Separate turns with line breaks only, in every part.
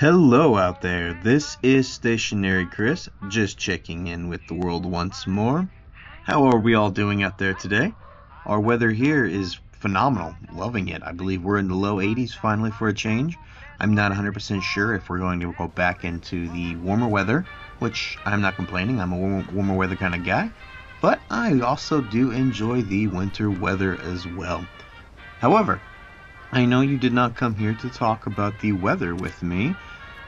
Hello out there, this is Stationary Chris, just checking in with the world once more. How are we all doing out there today? Our weather here is phenomenal, loving it. I believe we're in the low 80s finally for a change. I'm not 100% sure if we're going to go back into the warmer weather, which I'm not complaining, I'm a warmer weather kind of guy. But I also do enjoy the winter weather as well. However, I know you did not come here to talk about the weather with me.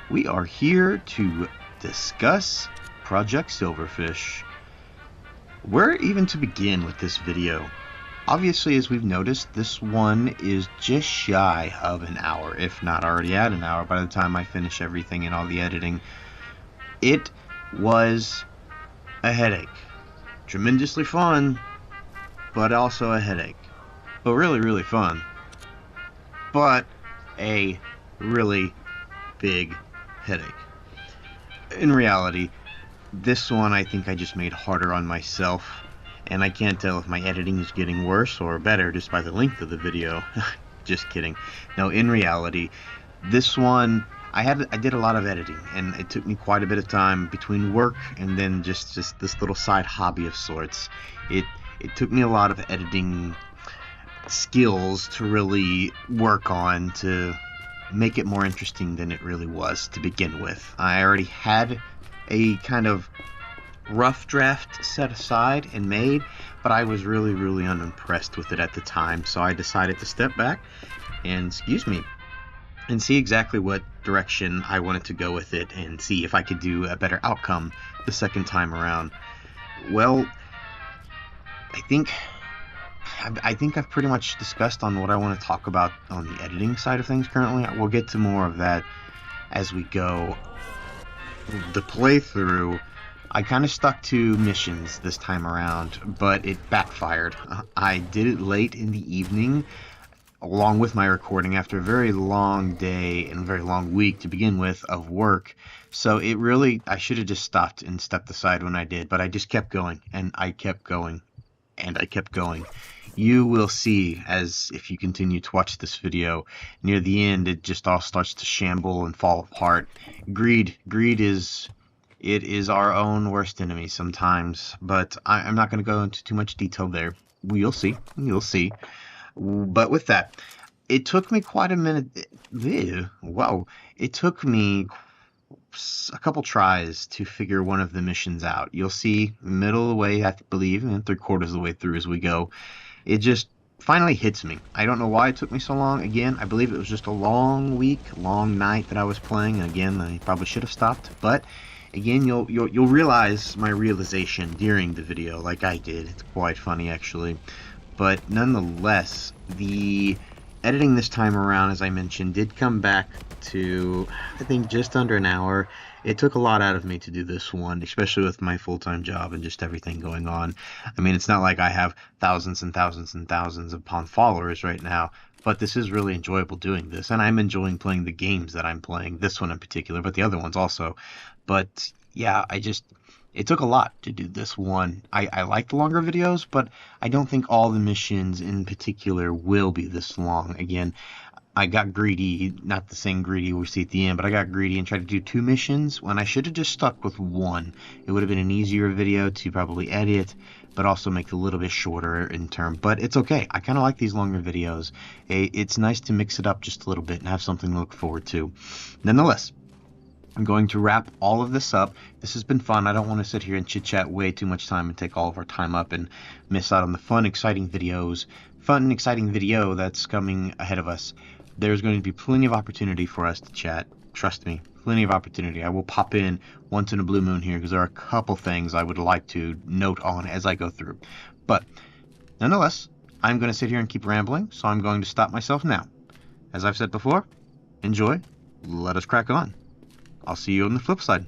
We are here to discuss Project Silverfish. Where even to begin with this video? Obviously, as we've noticed, this one is just shy of an hour, if not already at an hour by the time I finish everything and all the editing. It was a headache. Tremendously fun, but also a headache. But really fun. But a really big headache. In reality, this one I think I just made harder on myself, and I can't tell if my editing is getting worse or better just by the length of the video. Just kidding. No, in reality, this one I did a lot of editing, and it took me quite a bit of time between work and then just this little side hobby of sorts. It took me a lot of editing skills to really work on to make it more interesting than it really was to begin with. I already had a kind of rough draft set aside and made, but I was really unimpressed with it at the time, so I decided to step back and see exactly what direction I wanted to go with it and see if I could do a better outcome the second time around. Well, I think I've pretty much discussed on what I want to talk about on the editing side of things currently. We'll get to more of that as we go. The playthrough, I kind of stuck to missions this time around, but it backfired. I did it late in the evening, along with my recording, after a very long day and a very long week to begin with of work. So I should have just stopped and stepped aside when I did, but I just kept going, and I kept going, and I kept going. You will see, as if you continue to watch this video, near the end it just all starts to shamble and fall apart. Greed is our own worst enemy sometimes, but I'm not going to go into too much detail there. You'll see. But with that, it took me quite a minute. It took me a couple tries to figure one of the missions out. You'll see middle of the way, I believe, and 3/4 of the way through as we go. It just finally hits me. I don't know why it took me so long. Again, I believe it was just a long week, long night that I was playing. And again, I probably should have stopped. But again, you'll realize my realization during the video, like I did. It's quite funny, actually. But nonetheless, the editing this time around, as I mentioned, did come back to, I think, just under an hour. It took a lot out of me to do this one, especially with my full-time job and just everything going on. I mean, it's not like I have thousands and thousands upon followers right now, but this is really enjoyable doing this, and I'm enjoying playing the games that I'm playing, this one in particular, but the other ones also. But yeah, it took a lot to do this one. I like the longer videos, but I don't think all the missions in particular will be this long. Again, I got greedy, not the same greedy we see at the end, but I got greedy and tried to do 2 missions when I should have just stuck with 1. It would have been an easier video to probably edit, but also make it a little bit shorter in term. But it's okay. I kind of like these longer videos. It's nice to mix it up just a little bit and have something to look forward to. Nonetheless, I'm going to wrap all of this up. This has been fun. I don't want to sit here and chit-chat way too much time and take all of our time up and miss out on the fun, exciting video that's coming ahead of us. There's going to be plenty of opportunity for us to chat. Trust me, plenty of opportunity. I will pop in once in a blue moon here because there are a couple things I would like to note on as I go through. But nonetheless, I'm going to sit here and keep rambling, so I'm going to stop myself now. As I've said before, enjoy. Let us crack on. I'll see you on the flip side.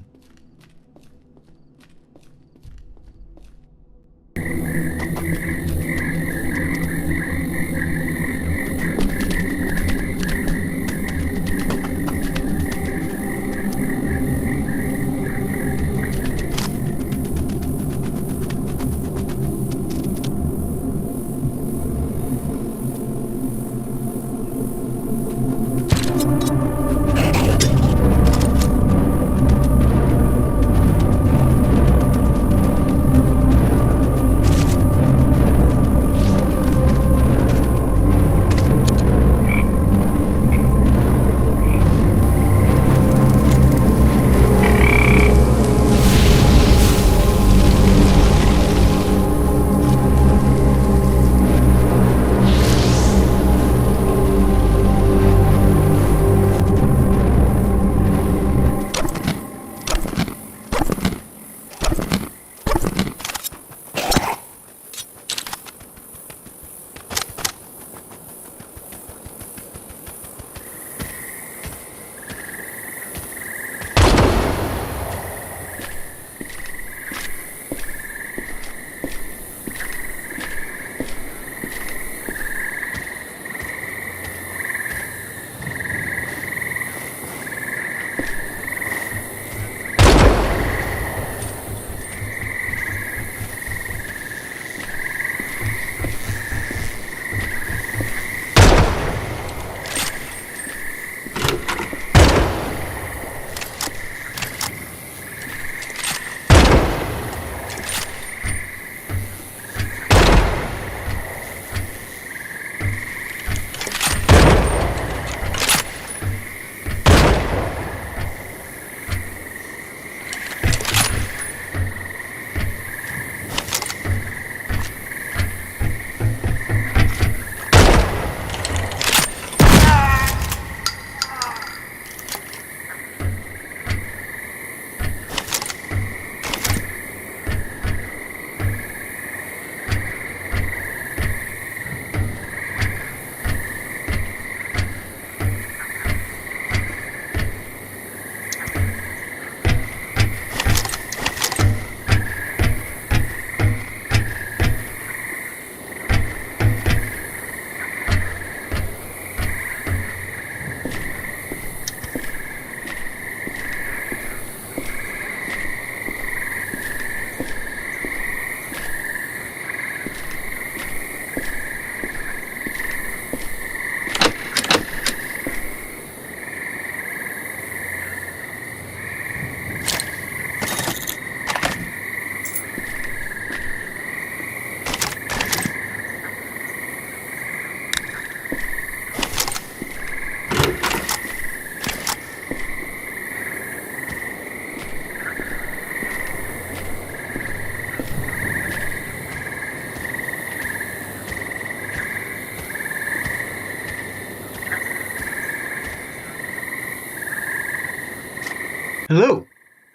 Hello!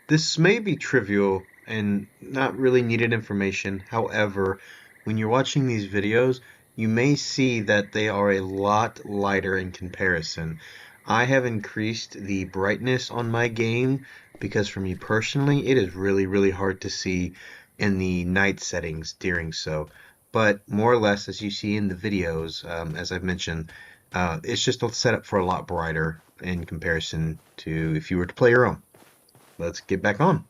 This may be trivial and not really needed information. However, when you're watching these videos, you may see that they are a lot lighter in comparison. I have increased the brightness on my game because for me personally, it is really, really hard to see in the night settings during so. But more or less, as you see in the videos, as I've mentioned, it's just set up for a lot brighter in comparison to if you were to play your own. Let's get back on.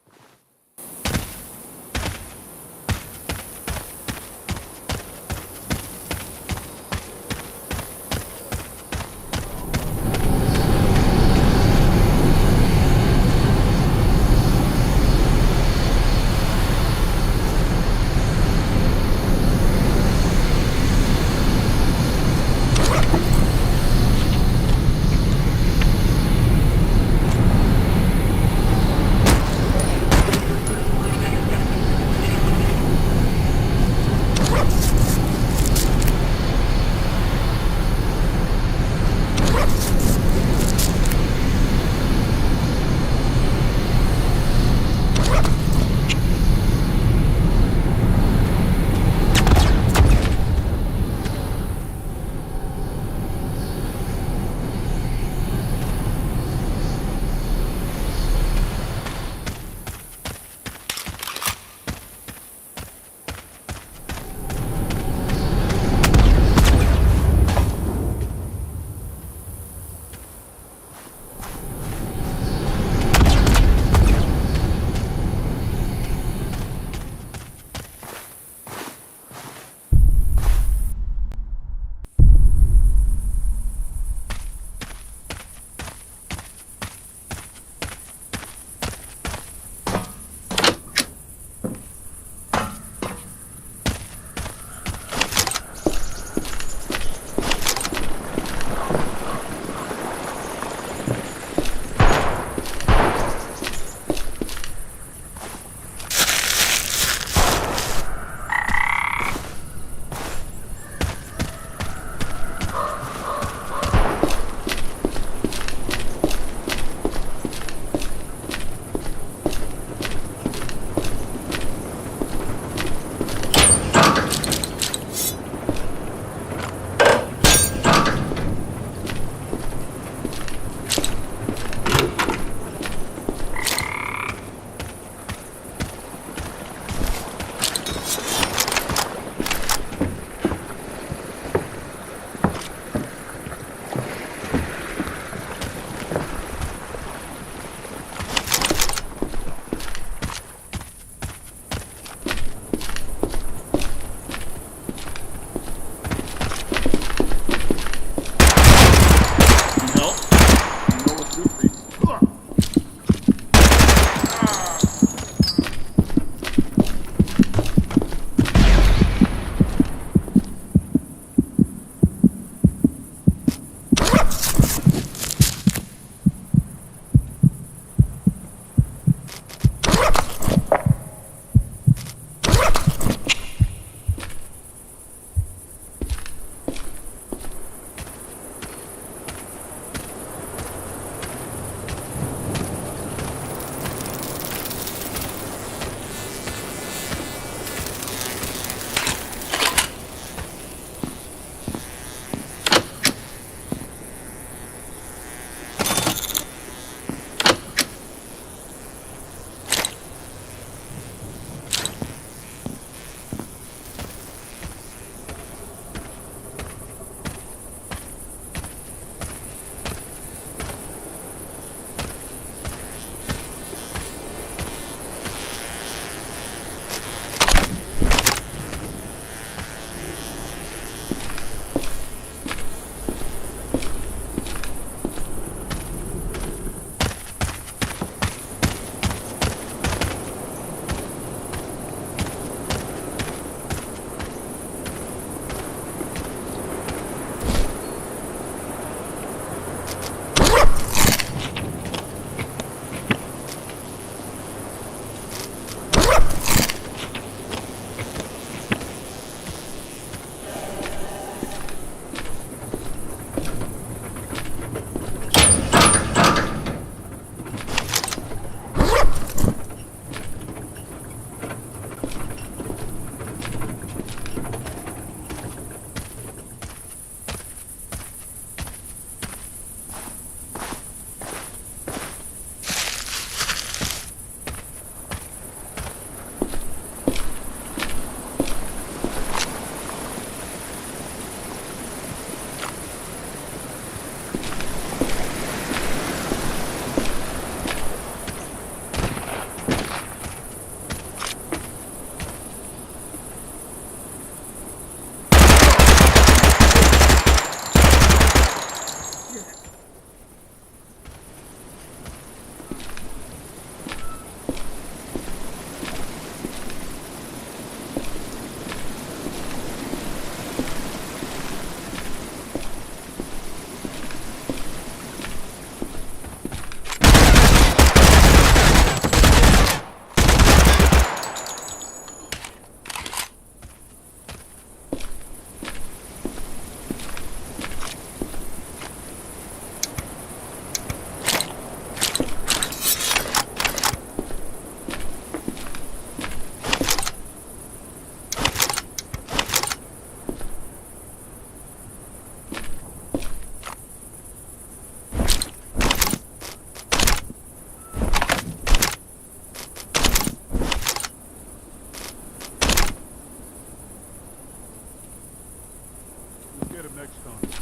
next time.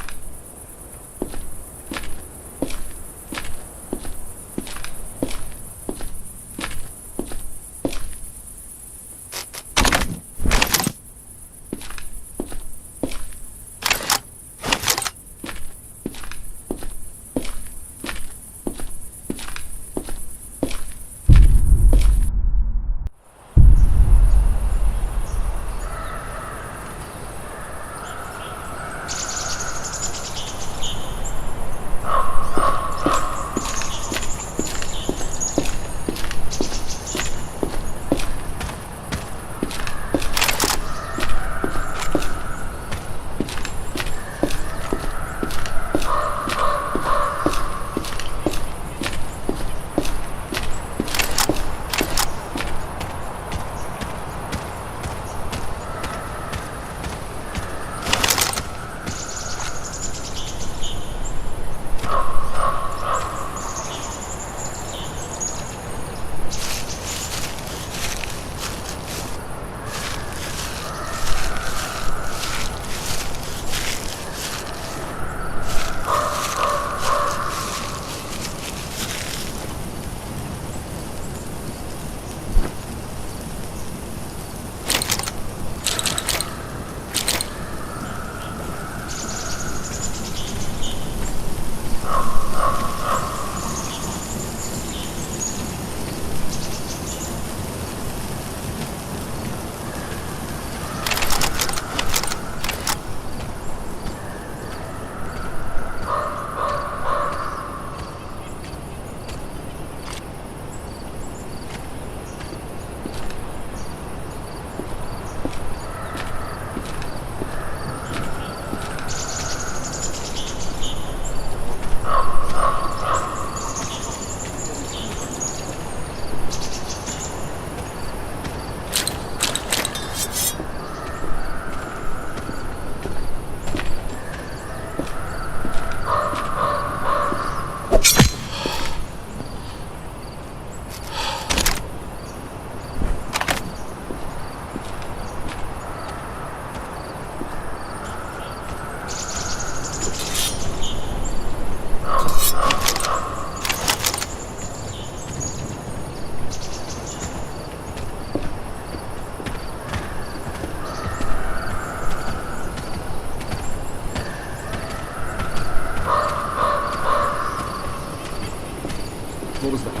What was that?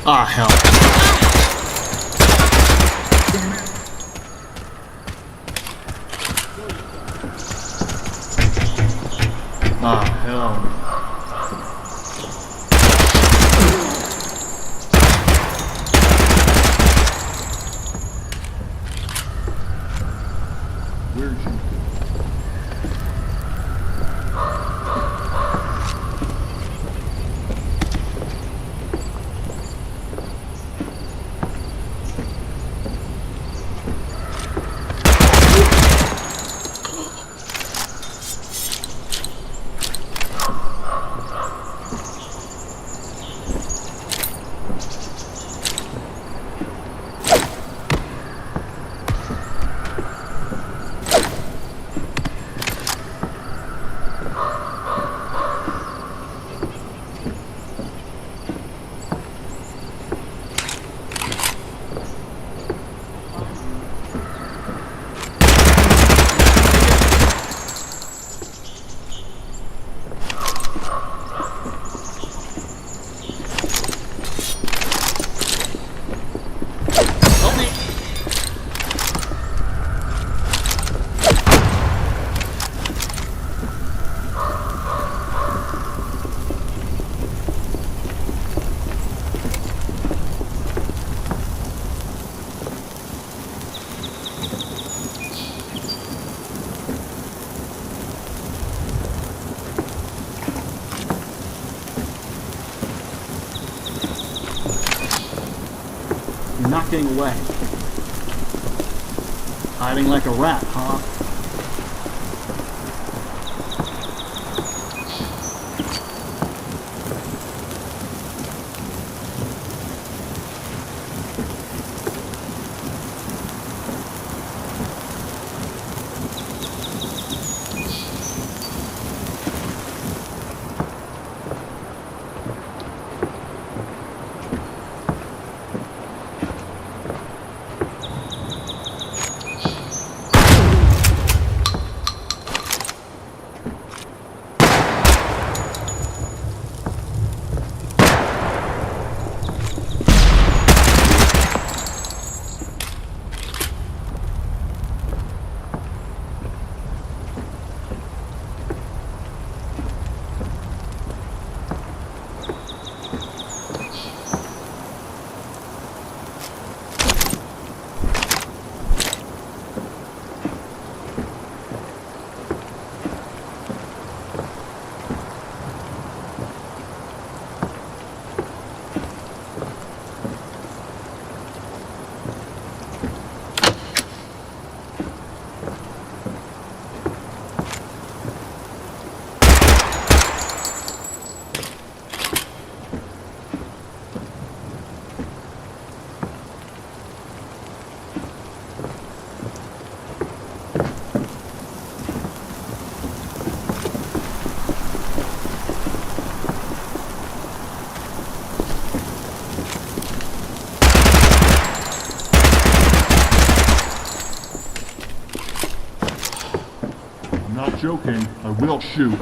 Ah, hell. Ah, hell. Where'd you go? You're not getting away. Hiding like a rat, huh? not joking. I will shoot.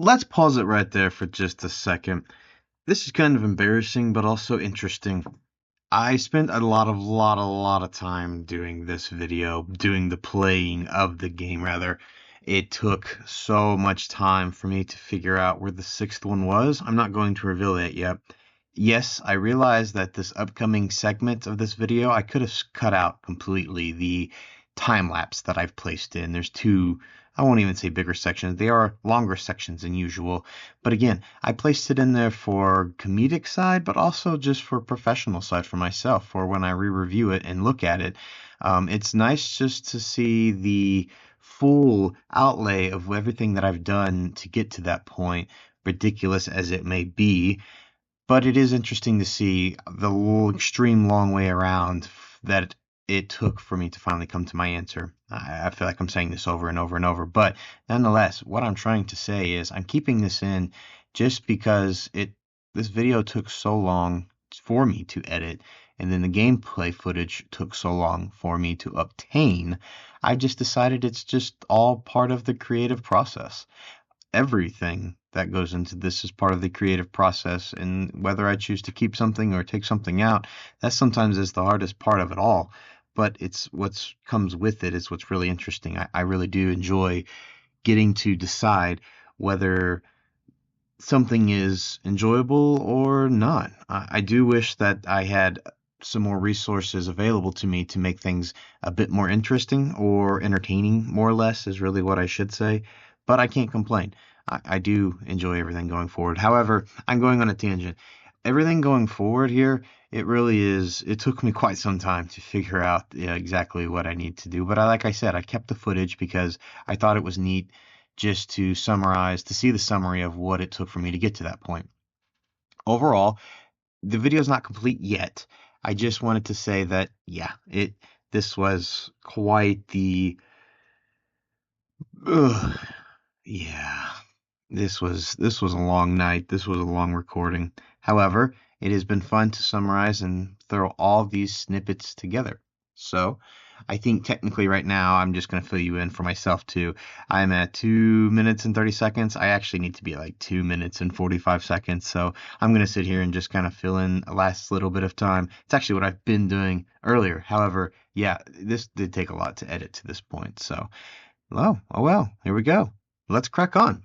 let's pause it right there for just a second. This is kind of embarrassing, but also interesting. I spent a lot of time doing this video, doing the playing of the game, rather. It took so much time for me to figure out where the sixth one was. I'm not going to reveal that yet. Yes, I realize that this upcoming segment of this video, I could have cut out completely the time lapse that I've placed in. There's two, I won't even say bigger sections. They are longer sections than usual. But again, I placed it in there for comedic side, but also just for professional side for myself, for when I re-review it and look at it. It's nice just to see the full outlay of everything that I've done to get to that point, ridiculous as it may be. But it is interesting to see the extreme long way around that it took for me to finally come to my answer. I feel like I'm saying this over and over and over, but nonetheless, what I'm trying to say is I'm keeping this in just because this video took so long for me to edit, and then the gameplay footage took so long for me to obtain. I just decided it's just all part of the creative process. Everything that goes into this is part of the creative process, and whether I choose to keep something or take something out, that sometimes is the hardest part of it all. But it's what comes with it is what's really interesting. I really do enjoy getting to decide whether something is enjoyable or not. I do wish that I had some more resources available to me to make things a bit more interesting or entertaining, more or less, is really what I should say. But I can't complain. I do enjoy everything going forward. However, I'm going on a tangent. Everything going forward here, it really is. It took me quite some time to figure out exactly what I need to do. But like I said, I kept the footage because I thought it was neat just to summarize, to see the summary of what it took for me to get to that point. Overall, the video is not complete yet. I just wanted to say that, yeah, this was quite the, yeah, this was a long night. This was a long recording. However, it has been fun to summarize and throw all these snippets together. So, I think technically right now I'm just going to fill you in for myself too. I'm at 2 minutes and 30 seconds. I actually need to be at like 2 minutes and 45 seconds. So I'm going to sit here and just kind of fill in a last little bit of time. It's actually what I've been doing earlier. However, yeah, this did take a lot to edit to this point. So, oh well, here we go. Let's crack on.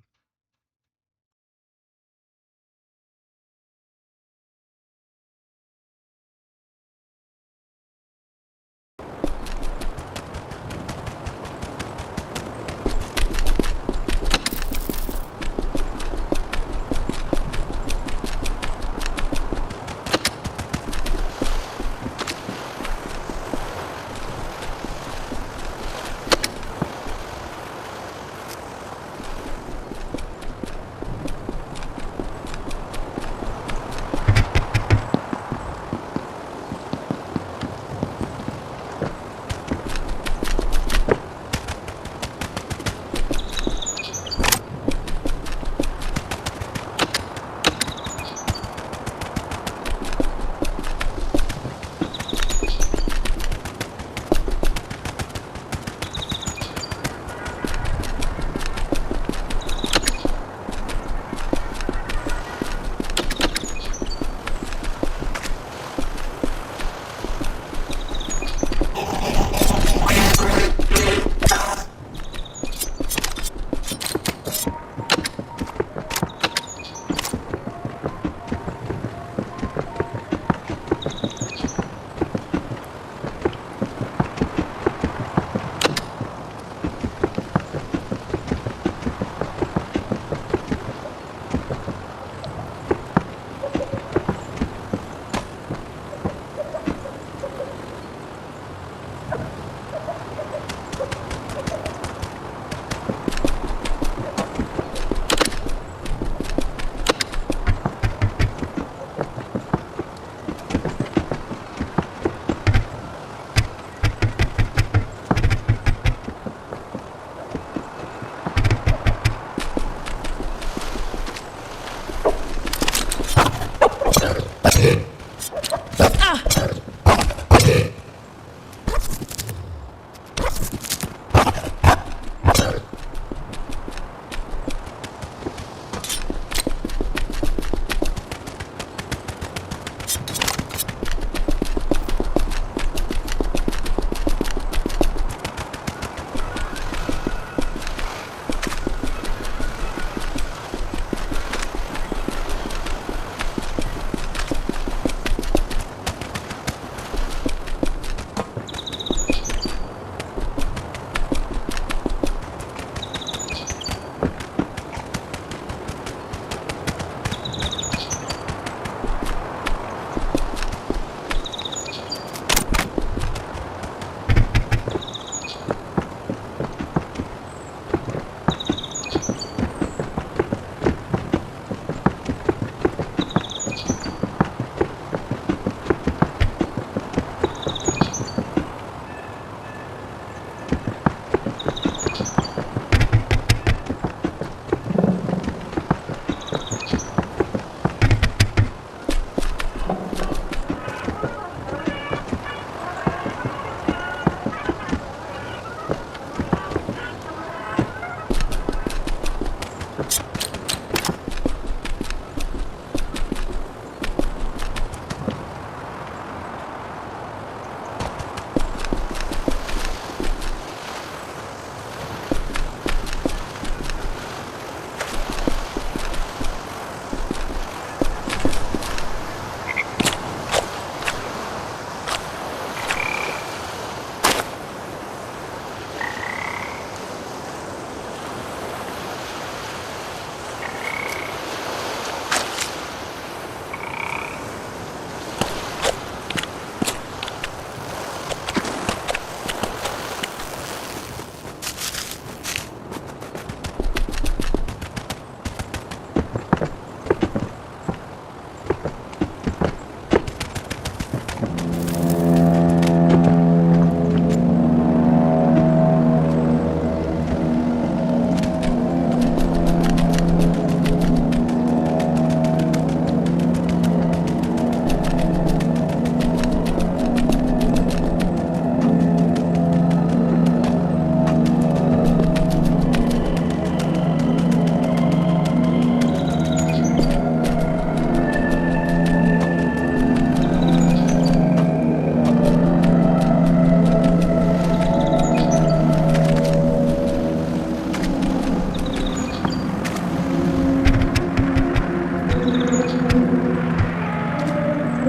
Why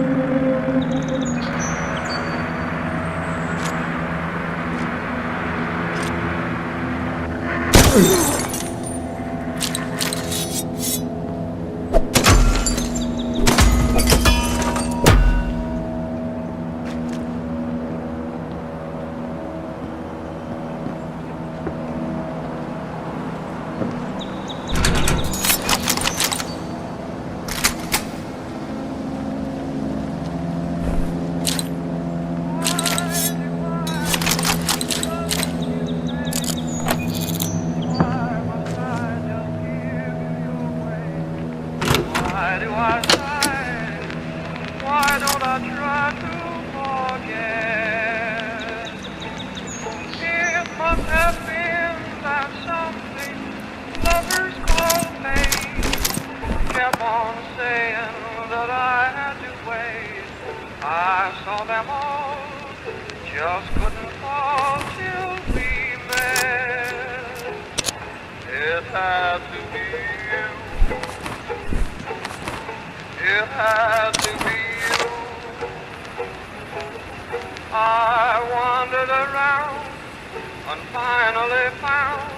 do I sigh? Why don't I try to forget? It must have been that something lovers call pain kept on saying that I had to wait. I saw them all, just couldn't fall till we met. It had to be you. It had to be you. I wandered around and finally found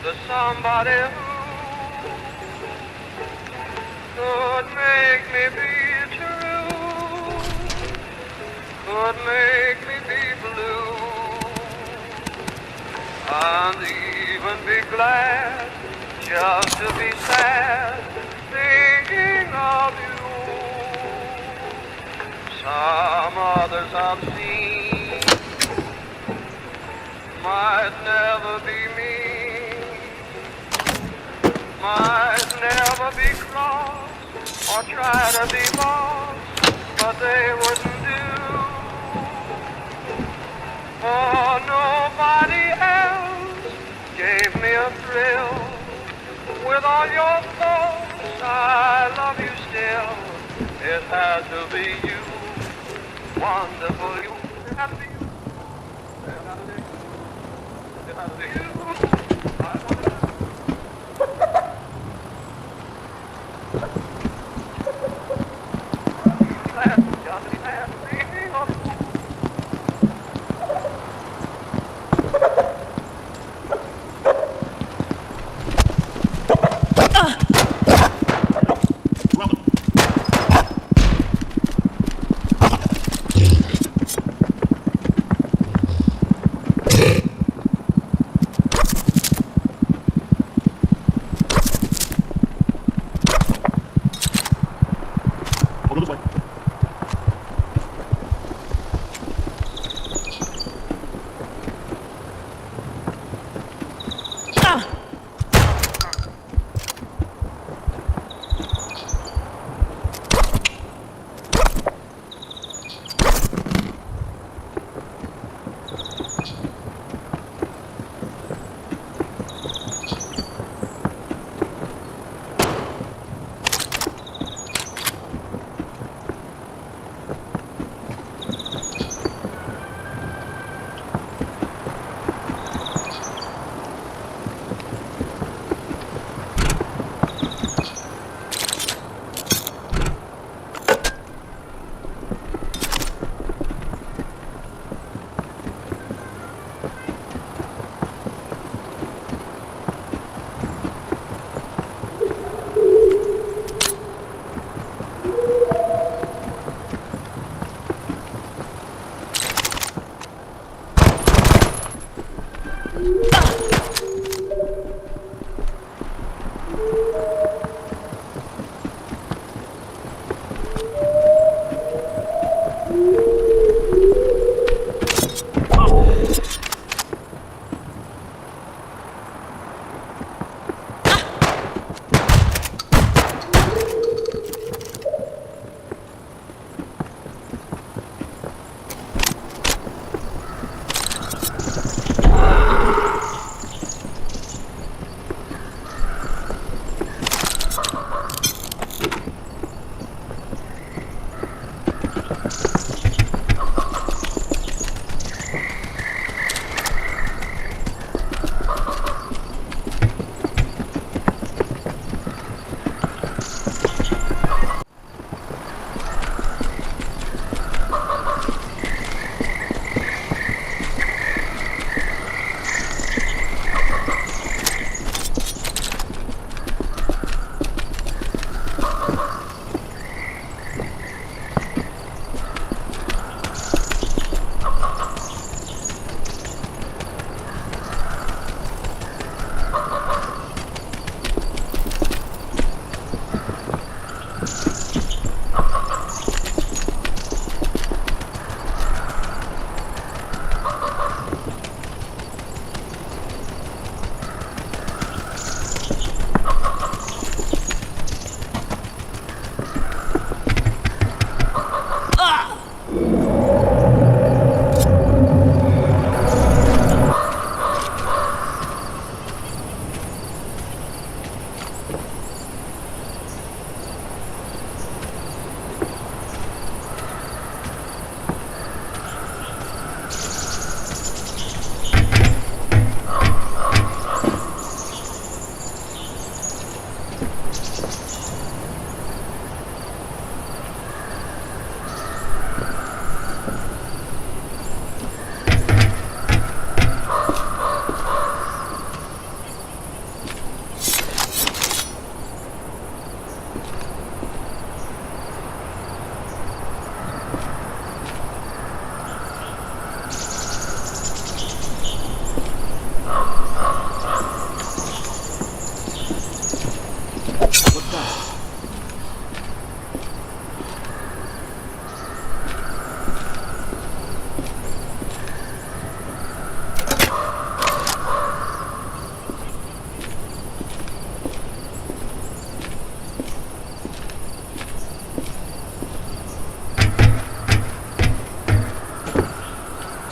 the somebody who could make me be true, could make me be blue, and even be glad just to be sad, thinking of you. Some others I've seen might never be me, might never be cross or try to be lost, but they wouldn't do. For nobody else gave me a thrill. With all your faults, I love you still. It had to be you, wonderful you. It had to be you. It had to be you. It had to be you.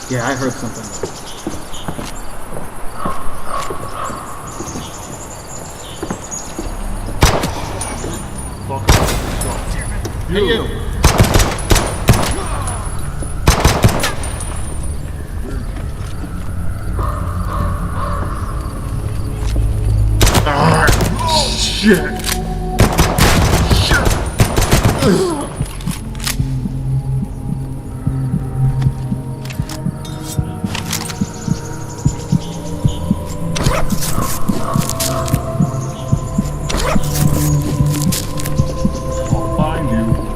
Yeah, I heard something.
Fuck off.
Hey, you!
Shit! I'll find you.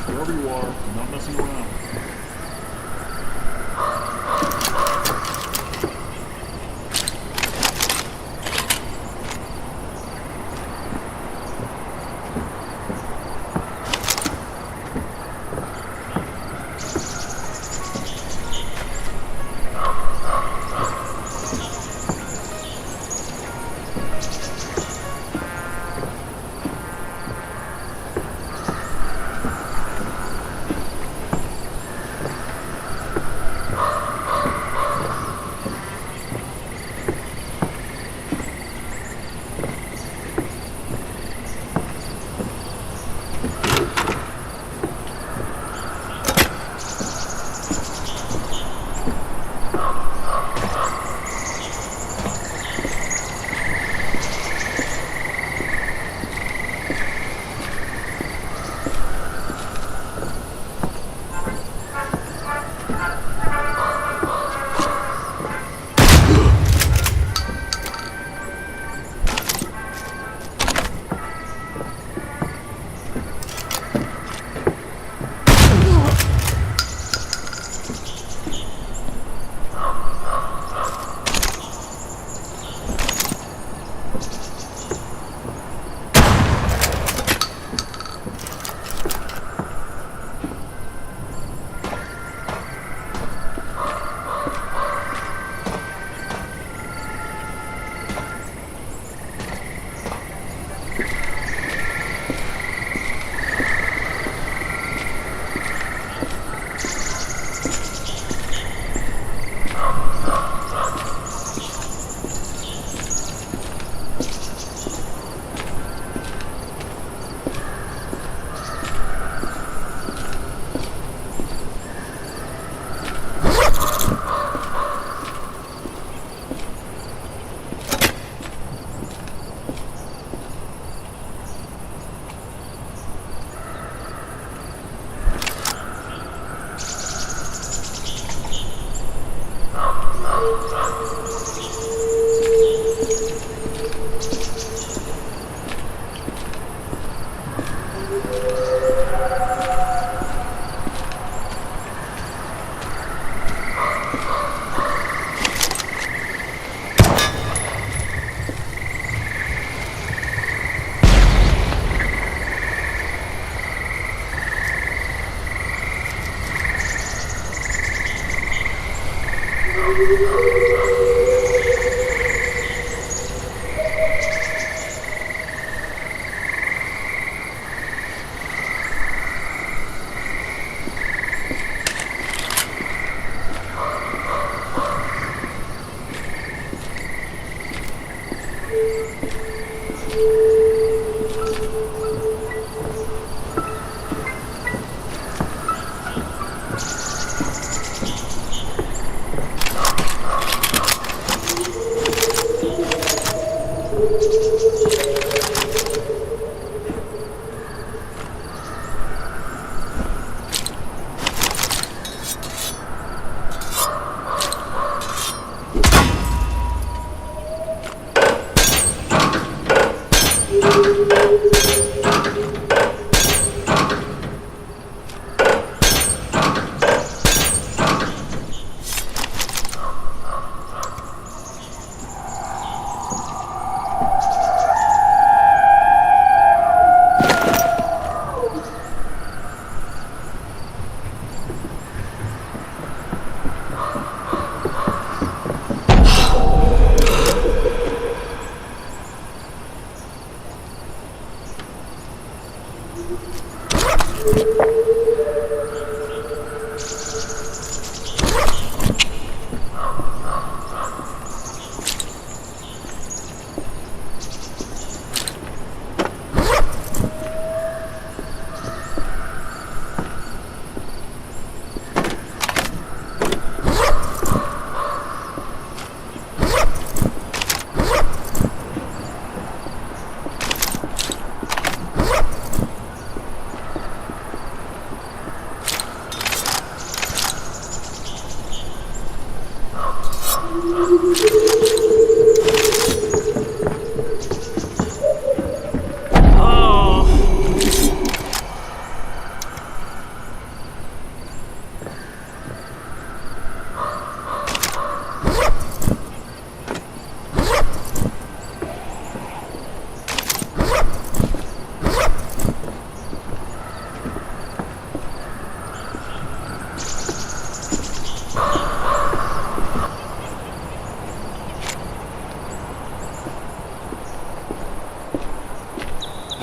Wherever you are, I'm not messing around.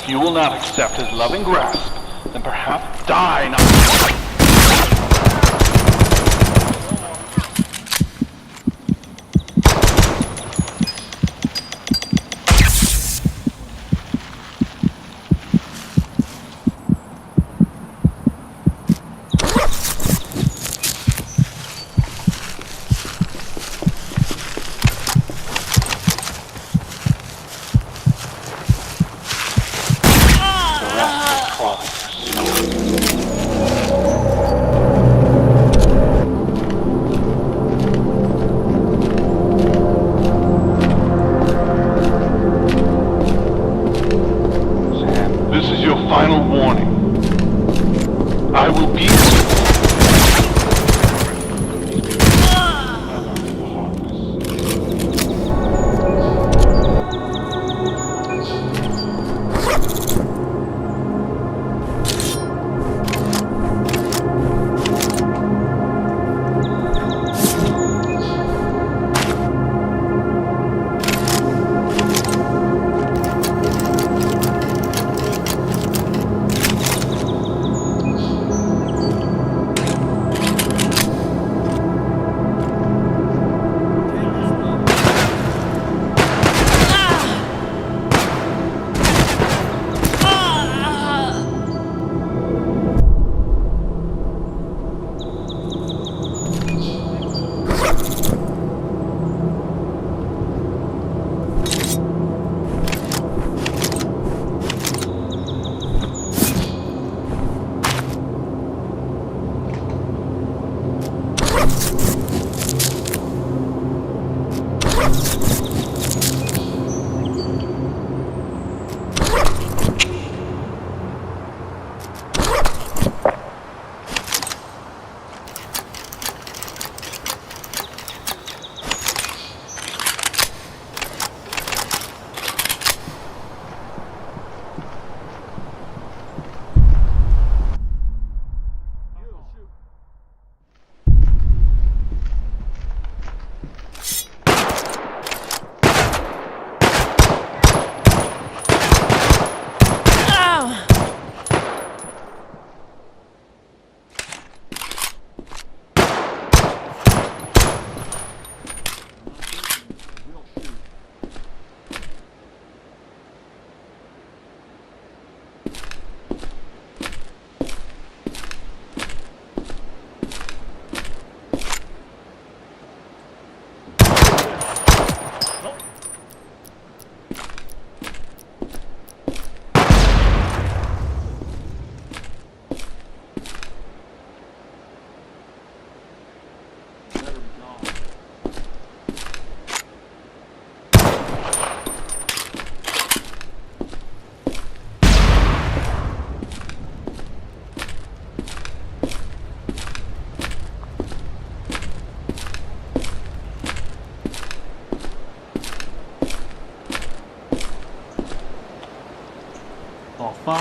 If you will not accept his loving grasp, then perhaps die now. Final warning. I will be...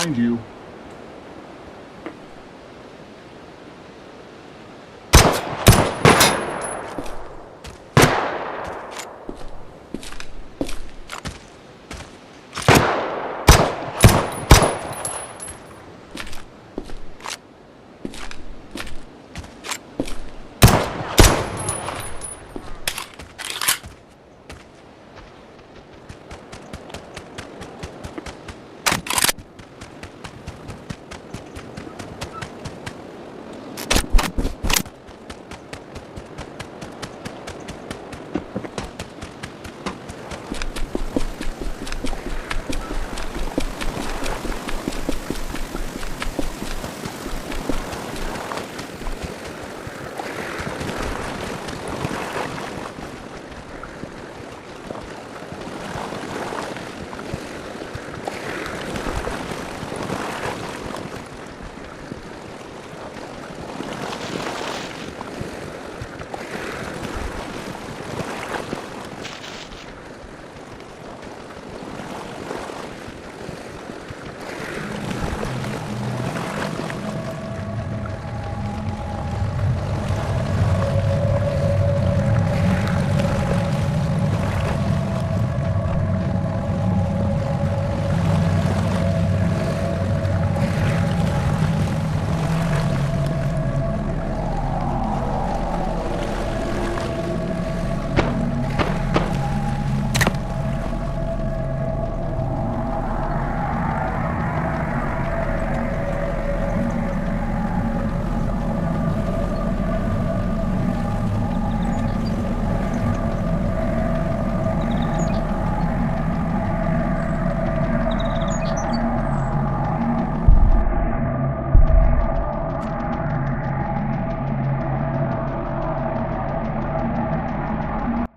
find you.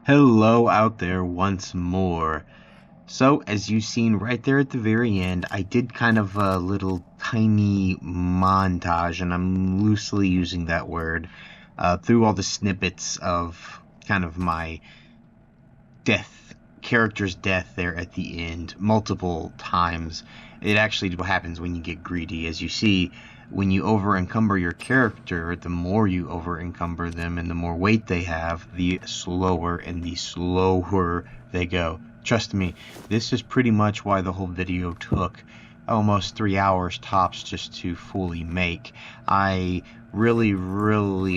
Hello out there once more. So, as you've seen right there at the very end, I did kind of a little tiny montage, and I'm loosely using that word, through all the snippets of kind of my character's death there at the end, multiple times. It actually what happens when you get greedy. As you see, when you over-encumber your character, the more you over-encumber them and the more weight they have, the slower and the slower they go. Trust me, this is pretty much why the whole video took almost 3 hours tops just to fully make. I really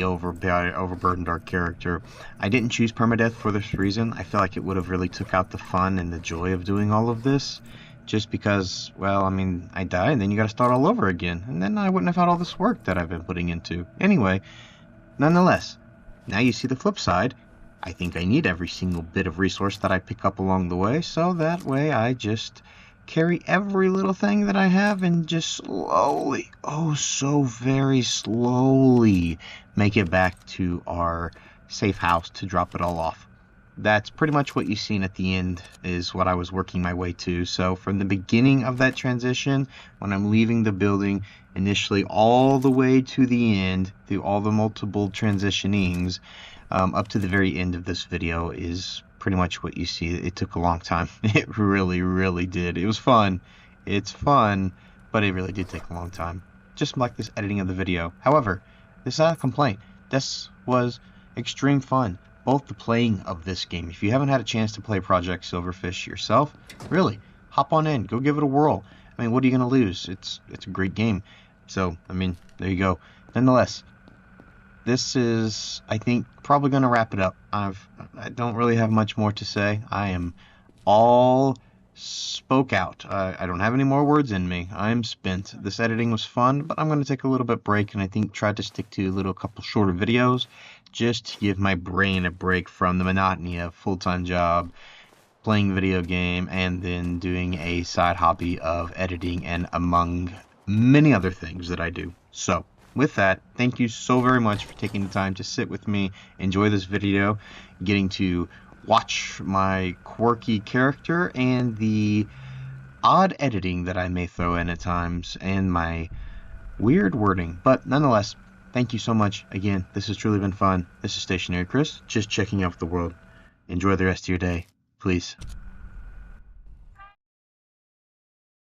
overburdened our character. I didn't choose permadeath for this reason. I feel like it would have really took out the fun and the joy of doing all of this. Just because, well, I mean, I die and then you gotta start all over again. And then I wouldn't have had all this work that I've been putting into. Anyway, nonetheless, now you see the flip side. I think I need every single bit of resource that I pick up along the way, so that way I just carry every little thing that I have and just slowly, oh so very slowly, make it back to our safe house to drop it all off. That's pretty much what you've seen at the end is what I was working my way to. So from the beginning of that transition, when I'm leaving the building, initially all the way to the end, through all the multiple transitionings, up to the very end of this video is pretty much what you see. It took a long time. It really did. It was fun. It's fun, but it really did take a long time. Just like this editing of the video. However, this is not a complaint. This was extreme fun. Both the playing of this game. If you haven't had a chance to play Project Silverfish yourself, really, hop on in. Go give it a whirl. I mean, what are you going to lose? It's a great game. So, I mean, there you go. Nonetheless, this is, I think, probably going to wrap it up. I don't really have much more to say. I am all spoke out. I don't have any more words in me. I am spent. This editing was fun, but I'm going to take a little bit break and I think try to stick to a couple shorter videos just to give my brain a break from the monotony of full-time job, playing video game, and then doing a side hobby of editing and among many other things that I do. So, with that, thank you so very much for taking the time to sit with me, enjoy this video, getting to watch my quirky character and the odd editing that I may throw in at times and my weird wording. But nonetheless, thank you so much. Again, this has truly been fun. This is Stationary Chris, just checking out the world. Enjoy the rest of your day, please.